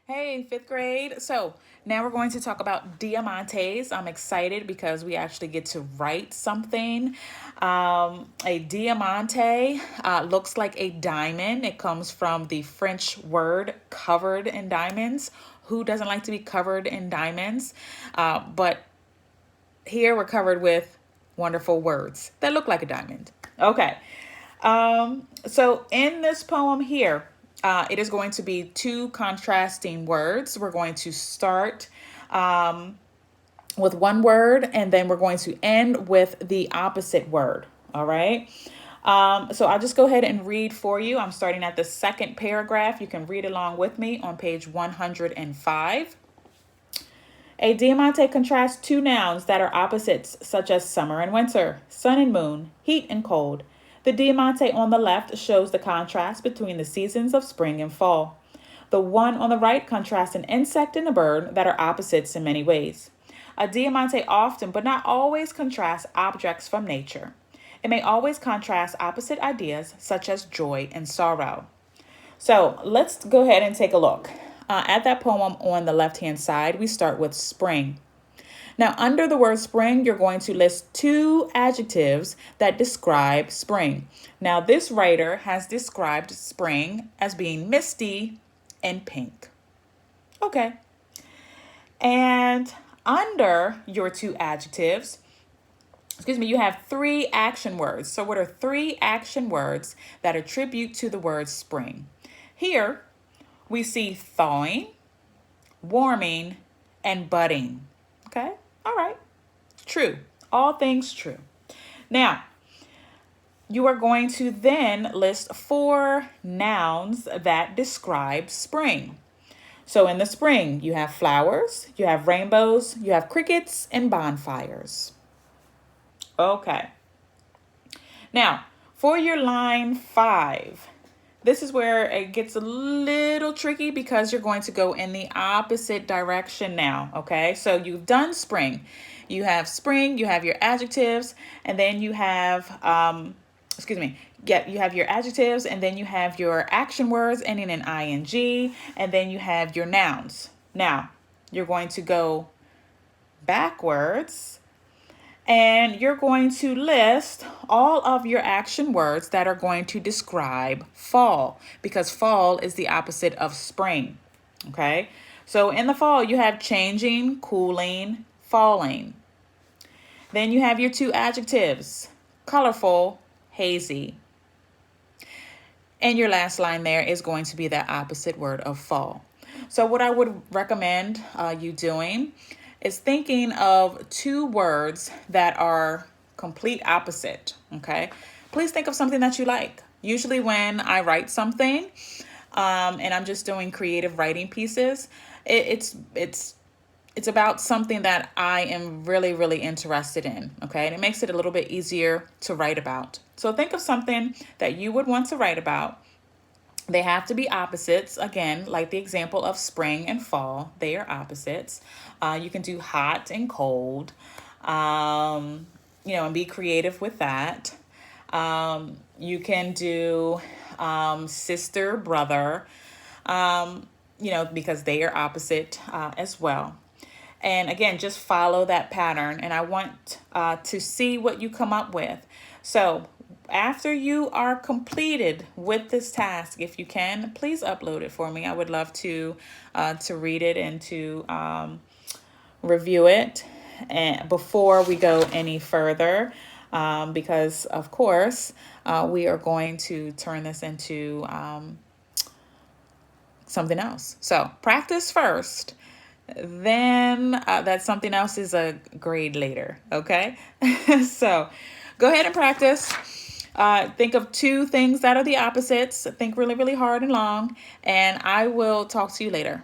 Hey, fifth grade. So now we're going to talk about diamantes. I'm excited because we actually get to write something. A diamante looks like a diamond. It comes from the French word covered in diamonds. Who doesn't like to be covered in diamonds? But here we're covered with wonderful words that look like a diamond. Okay. So in this poem here, it is going to be two contrasting words. We're going to start with one word and then we're going to end with the opposite word. All right. So I'll just go ahead and read for you. I'm starting at the second paragraph. You can read along with me on page 105. A diamante contrasts two nouns that are opposites, such as summer and winter, sun and moon, heat and cold. The diamante on the left shows the contrast between the seasons of spring and fall. The one on the right contrasts an insect and a bird that are opposites in many ways. A diamante often, but not always, contrasts objects from nature. It may always contrast opposite ideas, such as joy and sorrow. So let's go ahead and take a look. At that poem on the left-hand side, we start with spring. Now, under the word spring, you're going to list two adjectives that describe spring. Now, this writer has described spring as being misty and pink. Okay. And under your two adjectives, you have three action words. So what are three action words that attribute to the word spring? Here, we see thawing, warming, and budding. Okay? All right. True. All things true. Now, you are going to then list four nouns that describe spring. So in the spring, you have flowers, you have rainbows, you have crickets, and bonfires. Okay. Now, for your line 5, this is where it gets a little tricky because you're going to go in the opposite direction now, okay? So you've done spring. You have spring, you have your adjectives, and then you have, you have your adjectives, and then you have your action words ending in ing, and then you have your nouns. Now, you're going to go backwards and you're going to list all of your action words that are going to describe fall, because fall is the opposite of spring. Okay, so in the fall, you have changing, cooling, falling. Then you have your two adjectives, colorful, hazy. And your last line there is going to be that opposite word of fall. So what I would recommend you doing is thinking of two words that are complete opposite, okay? Please think of something that you like. Usually when I write something and I'm just doing creative writing pieces, it's about something that I am really, really interested in, okay? And it makes it a little bit easier to write about. So think of something that you would want to write about. They have to be opposites. Again, like the example of spring and fall, they are opposites. You can do hot and cold, and be creative with that. You can do sister, brother, because they are opposite as well. And again, just follow that pattern. And I want to see what you come up with. So after you are completed with this task, if you can, please upload it for me. I would love to read it and to review it and before we go any further, because of course we are going to turn this into something else. So practice first, then that something else is a grade later. Okay. So go ahead and practice. Think of two things that are the opposites. Think really, really hard and long, and I will talk to you later.